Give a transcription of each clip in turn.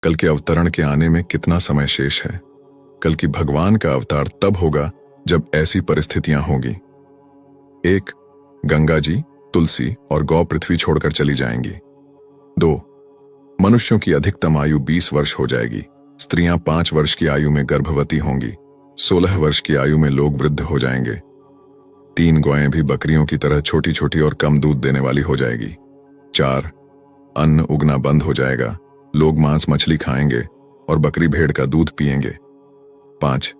कल के अवतरण के आने में कितना समय शेष है। कल की भगवान का अवतार तब होगा जब ऐसी परिस्थितियां होंगी। 1. गंगा जी, तुलसी और गौ पृथ्वी छोड़कर चली जाएंगी। 2. मनुष्यों की अधिकतम आयु 20 वर्ष हो जाएगी। स्त्रियां 5 वर्ष की आयु में गर्भवती होंगी। 16 वर्ष की आयु में लोग वृद्ध हो जाएंगे। 3 गौएं भी बकरियों की तरह छोटी छोटी और कम दूध देने वाली हो जाएगी। 4. अन्न उगना बंद हो जाएगा। लोग मांस मछली खाएंगे और बकरी भेड़ का दूध पिएंगे। 5.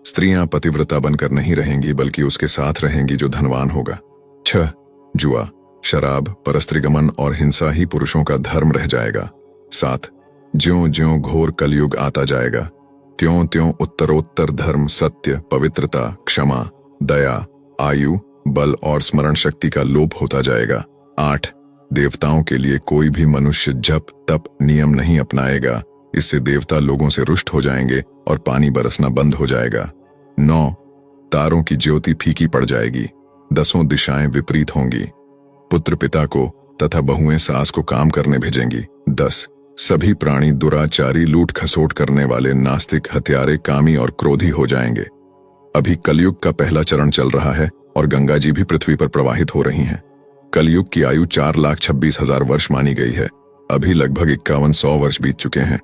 स्त्रियां पतिव्रता बनकर नहीं रहेंगी बल्कि उसके साथ रहेंगी जो धनवान होगा। 6. जुआ, शराब, परस्त्रीगमन और हिंसा ही पुरुषों का धर्म रह जाएगा। 7. ज्यों ज्यों घोर कलयुग आता जाएगा त्यों त्यों उत्तरोत्तर धर्म, सत्य, पवित्रता, क्षमा, दया, आयु, बल और स्मरण शक्ति का लोप होता जाएगा। 8. देवताओं के लिए कोई भी मनुष्य जप तप नियम नहीं अपनाएगा। इससे देवता लोगों से रुष्ट हो जाएंगे और पानी बरसना बंद हो जाएगा। 9. तारों की ज्योति फीकी पड़ जाएगी। 10 दिशाएं विपरीत होंगी। पुत्र पिता को तथा बहुएं सास को काम करने भेजेंगी। 10. सभी प्राणी दुराचारी, लूट खसोट करने वाले, नास्तिक, हत्यारे, कामी और क्रोधी हो जाएंगे। अभी कलयुग का पहला चरण चल रहा है और गंगा जी भी पृथ्वी पर प्रवाहित हो रही हैं। कलयुग की आयु 4,26,000 वर्ष मानी गई है। अभी लगभग 5100 वर्ष बीत चुके हैं।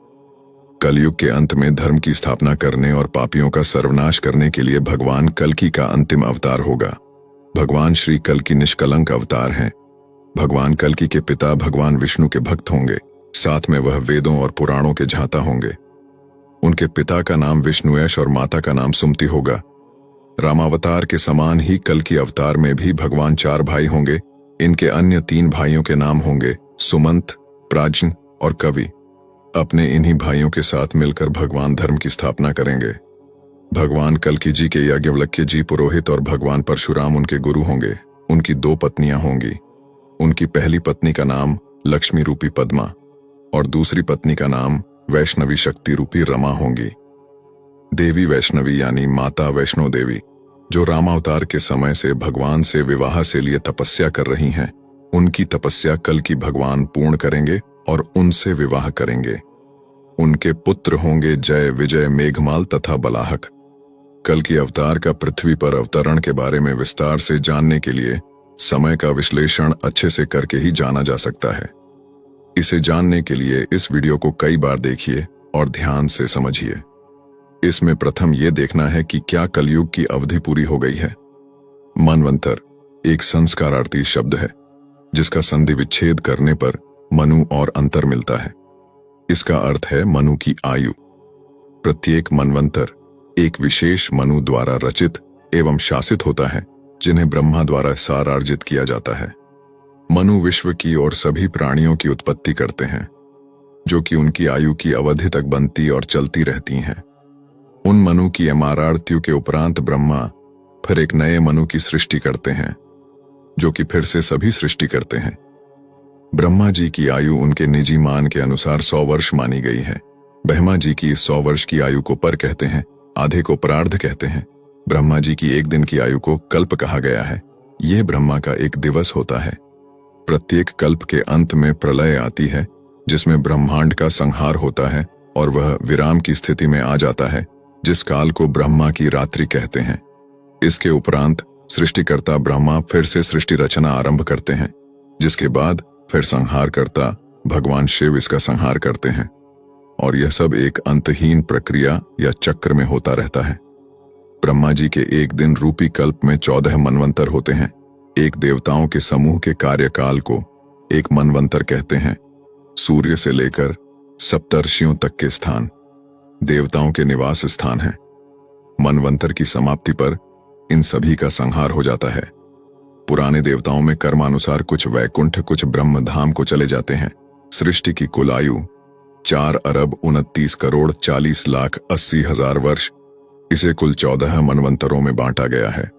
कलयुग के अंत में धर्म की स्थापना करने और पापियों का सर्वनाश करने के लिए भगवान कल्कि का अंतिम अवतार होगा। भगवान श्री कल्कि निष्कलंक अवतार हैं। भगवान कल्कि के पिता भगवान विष्णु के भक्त होंगे। साथ में वह वेदों और पुराणों के झांता होंगे। उनके पिता का नाम विष्णुयश और माता का नाम सुमति होगा। रामावतार के समान ही कल्कि अवतार में भी भगवान 4 भाई होंगे। इनके अन्य 3 भाइयों के नाम होंगे सुमंत, प्राज्ञ और कवि। अपने इन्हीं भाइयों के साथ मिलकर भगवान धर्म की स्थापना करेंगे। भगवान कल्कि जी के याज्ञवल्क्य जी पुरोहित और भगवान परशुराम उनके गुरु होंगे। उनकी 2 पत्नियां होंगी। उनकी पहली पत्नी का नाम लक्ष्मी रूपी पद्मा और दूसरी पत्नी का नाम वैष्णवी शक्ति रूपी रमा होंगी। देवी वैष्णवी यानी माता वैष्णो देवी, जो रामावतार के समय से भगवान से विवाह से लिए तपस्या कर रही हैं, उनकी तपस्या कल्कि भगवान पूर्ण करेंगे और उनसे विवाह करेंगे। उनके पुत्र होंगे जय, विजय, मेघमाल तथा बलाहक। कल्कि अवतार का पृथ्वी पर अवतरण के बारे में विस्तार से जानने के लिए समय का विश्लेषण अच्छे से करके ही जाना जा सकता है। इसे जानने के लिए इस वीडियो को कई बार देखिए और ध्यान से समझिए। इसमें प्रथम यह देखना है कि क्या कलयुग की अवधि पूरी हो गई है। मनवंतर एक संस्कारार्थी शब्द है जिसका संधि विच्छेद करने पर मनु और अंतर मिलता है। इसका अर्थ है मनु की आयु। प्रत्येक मनवंतर एक विशेष मनु द्वारा रचित एवं शासित होता है, जिन्हें ब्रह्मा द्वारा सारार्जित किया जाता है। मनु विश्व की और सभी प्राणियों की उत्पत्ति करते हैं, जो कि उनकी आयु की अवधि तक बनती और चलती रहती हैं। उन मनु की अमरार्त्यु के उपरांत ब्रह्मा फिर एक नए मनु की सृष्टि करते हैं, जो कि फिर से सभी सृष्टि करते हैं। ब्रह्मा जी की आयु उनके निजी मान के अनुसार 100 वर्ष मानी गई है। ब्रह्मा जी की इस 100 वर्ष की आयु को पर कहते हैं, आधे को प्रार्ध कहते हैं। ब्रह्मा जी की 1 दिन की आयु को कल्प कहा गया है। यह ब्रह्मा का एक दिवस होता है। प्रत्येक कल्प के अंत में प्रलय आती है, जिसमें ब्रह्मांड का संहार होता है और वह विराम की स्थिति में आ जाता है, जिस काल को ब्रह्मा की रात्रि कहते हैं। इसके उपरांत सृष्टिकर्ता ब्रह्मा फिर से सृष्टि रचना आरंभ करते हैं, जिसके बाद फिर संहार करता भगवान शिव इसका संहार करते हैं और यह सब एक अंतहीन प्रक्रिया या चक्र में होता रहता है। ब्रह्मा जी के 1 दिन रूपी कल्प में 14 मनवंतर होते हैं। एक देवताओं के समूह के कार्यकाल को एक मनवंतर कहते हैं। सूर्य से लेकर सप्तर्षियों तक के स्थान देवताओं के निवास स्थान हैं। मनवंतर की समाप्ति पर इन सभी का संहार हो जाता है। पुराने देवताओं में कर्मानुसार कुछ वैकुंठ, कुछ ब्रह्मधाम को चले जाते हैं। सृष्टि की कुल आयु 4,29,40,80,000 वर्ष। इसे कुल 14 मनवंतरों में बांटा गया है।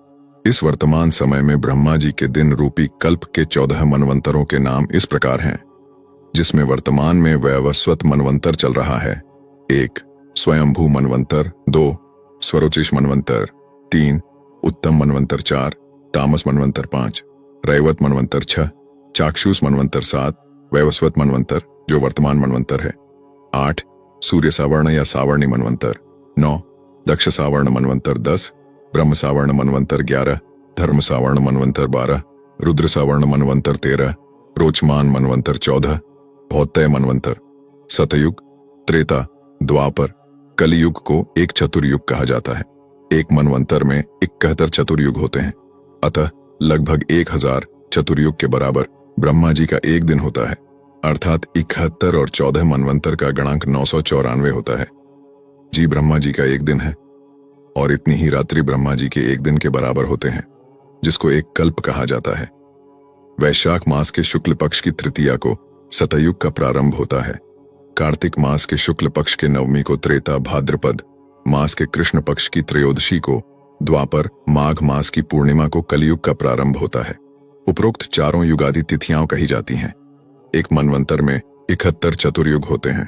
इस वर्तमान समय में ब्रह्मा जी के दिन रूपी कल्प के 14 मनवंतरों के नाम इस प्रकार हैं, जिसमें वर्तमान में वैवस्वत मनवंतर चल रहा है। 1. स्वयंभू मनवंतर। 2. स्वरोचिष मनवंतर। 3. उत्तम मनवंतर। 4. तामस मनवंतर। 5. रैवत मनवंतर। 6. चाक्षुष मनवंतर। 7. वैवस्वत मनवंतर जो वर्तमान मनवंतर है। 8. सूर्य सावर्ण या सावर्णी मनवंतर 9, दक्ष सावर्ण मनवंतर 10, ब्रह्म सावर्ण मनवंतर 11, धर्म सावर्ण मनवंतर 12, रुद्र सावर्ण मनवंतर 13, रोचमान मनवंतर 14, भौतय मनवंतर। सतयुग, त्रेता, द्वापर, कलियुग को एक चतुर्युग कहा जाता है। एक मनवंतर में 71 चतुर्युग होते हैं, अतः लगभग 1000 चतुर्युग के बराबर ब्रह्मा जी का एक दिन होता है, अर्थात 71 और 14 मनवंतर का गणांक 994 होता है। जी ब्रह्मा जी का एक दिन है, और इतनी ही रात्रि ब्रह्मा जी के एक दिन के बराबर होते हैं, जिसको एक कल्प कहा जाता है। वैशाख मास के शुक्ल पक्ष की तृतीया को सतयुग का प्रारंभ होता है। कार्तिक मास के शुक्ल पक्ष के नवमी को त्रेता, भाद्रपद मास के कृष्ण पक्ष की त्रयोदशी को द्वापर, माघ मास की पूर्णिमा को कलयुग का प्रारंभ होता है। उपरोक्त चारों युगादि तिथियां कही जाती हैं। एक मनवंतर में 71 चतुर्युग होते हैं।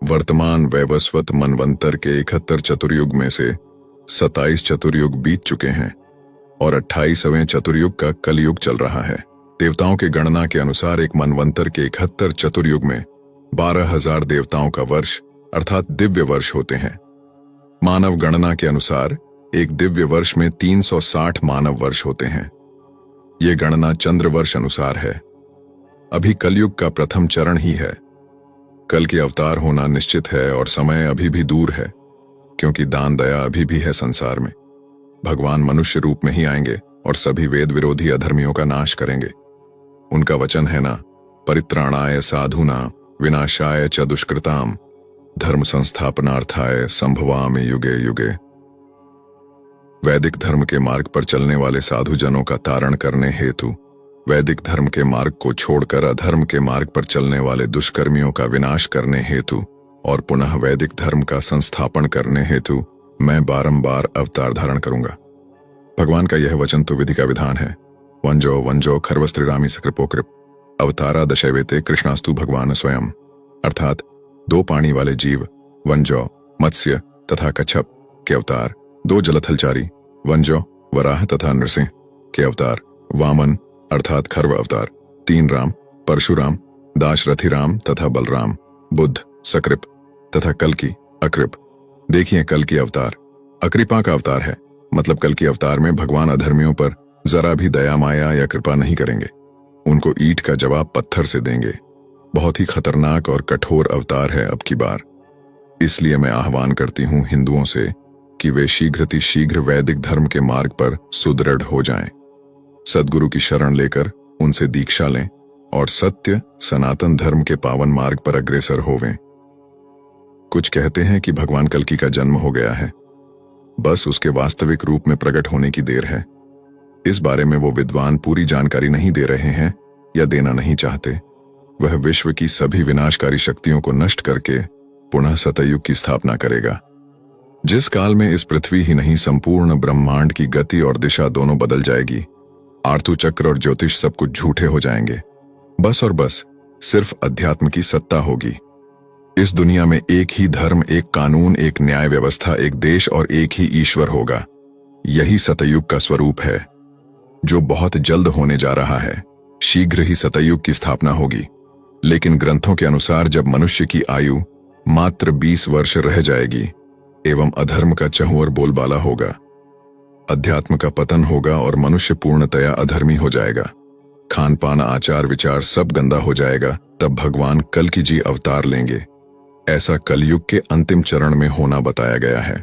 वर्तमान वैवस्वत मनवंतर के 71 चतुर्युग में से 27 चतुर्युग बीत चुके हैं और 28वें चतुर्युग का कलयुग चल रहा है। देवताओं के गणना के अनुसार एक मनवंतर के 71 चतुर्युग में 12,000 देवताओं का वर्ष अर्थात दिव्य वर्ष होते हैं। मानव गणना के अनुसार एक दिव्य वर्ष में 360 मानव वर्ष होते हैं। ये गणना चंद्र वर्ष अनुसार है। अभी कलयुग का प्रथम चरण ही है। कल के अवतार होना निश्चित है और समय अभी भी दूर है, क्योंकि दान दया अभी भी है संसार में। भगवान मनुष्य रूप में ही आएंगे और सभी वेद विरोधी अधर्मियों का नाश करेंगे। उनका वचन है ना, परित्राणाय साधुना विनाशाय च दुष्कृताम धर्म संस्थापनार्थाय संभवामि युगे युगे। वैदिक धर्म के मार्ग पर चलने वाले साधुजनों का तारण करने हेतु, वैदिक धर्म के मार्ग को छोड़कर अधर्म के मार्ग पर चलने वाले दुष्कर्मियों का विनाश करने हेतु और पुनः वैदिक धर्म का संस्थापन करने हेतु मैं बारंबार अवतार धारण करूंगा। भगवान का यह वचन तो विधि का विधान है। वंजो वंजो खर्वस्त्रिरामी सकृपोकृप अवतारा दशैवेते कृष्णास्तु भगवान स्वयं, अर्थात 2 पानी वाले जीव वंजो मत्स्य तथा कच्छप के अवतार, 2 जलथलचारी वंजो वराह तथा नृसिंह के अवतार, वामन अर्थात खर्व अवतार, 3 राम परशुराम, दाशरथी राम तथा बलराम, बुद्ध, सकृप तथा कल्कि अकृप। देखिए कल की अवतार अकृपा का अवतार है, मतलब कल की अवतार में भगवान अधर्मियों पर जरा भी दया माया या कृपा नहीं करेंगे, उनको ईंट का जवाब पत्थर से देंगे। बहुत ही खतरनाक और कठोर अवतार है अब की बार। इसलिए मैं आह्वान करती हूं हिंदुओं से कि वे शीघ्र वैदिक धर्म के मार्ग पर सुदृढ़ हो जाएं, सद्गुरु की शरण लेकर उनसे दीक्षा लें और सत्य सनातन धर्म के पावन मार्ग पर अग्रसर होवें। कुछ कहते हैं कि भगवान कल्कि का जन्म हो गया है, बस उसके वास्तविक रूप में प्रकट होने की देर है। इस बारे में वो विद्वान पूरी जानकारी नहीं दे रहे हैं या देना नहीं चाहते। वह विश्व की सभी विनाशकारी शक्तियों को नष्ट करके पुनः सतयुग की स्थापना करेगा, जिस काल में इस पृथ्वी ही नहीं संपूर्ण ब्रह्मांड की गति और दिशा दोनों बदल जाएगी। आर्तु चक्र और ज्योतिष सब कुछ झूठे हो जाएंगे। बस और बस सिर्फ अध्यात्म की सत्ता होगी। इस दुनिया में एक ही धर्म, एक कानून, एक न्याय व्यवस्था, एक देश और एक ही ईश्वर होगा। यही सतयुग का स्वरूप है, जो बहुत जल्द होने जा रहा है। शीघ्र ही सतयुग की स्थापना होगी, लेकिन ग्रंथों के अनुसार जब मनुष्य की आयु मात्र 20 वर्ष रह जाएगी एवं अधर्म का चहुंवर बोलबाला होगा, अध्यात्म का पतन होगा और मनुष्य पूर्णतया अधर्मी हो जाएगा। खान पान, आचार विचार सब गंदा हो जाएगा। तब भगवान कल्कि जी अवतार लेंगे। ऐसा कलयुग के अंतिम चरण में होना बताया गया है।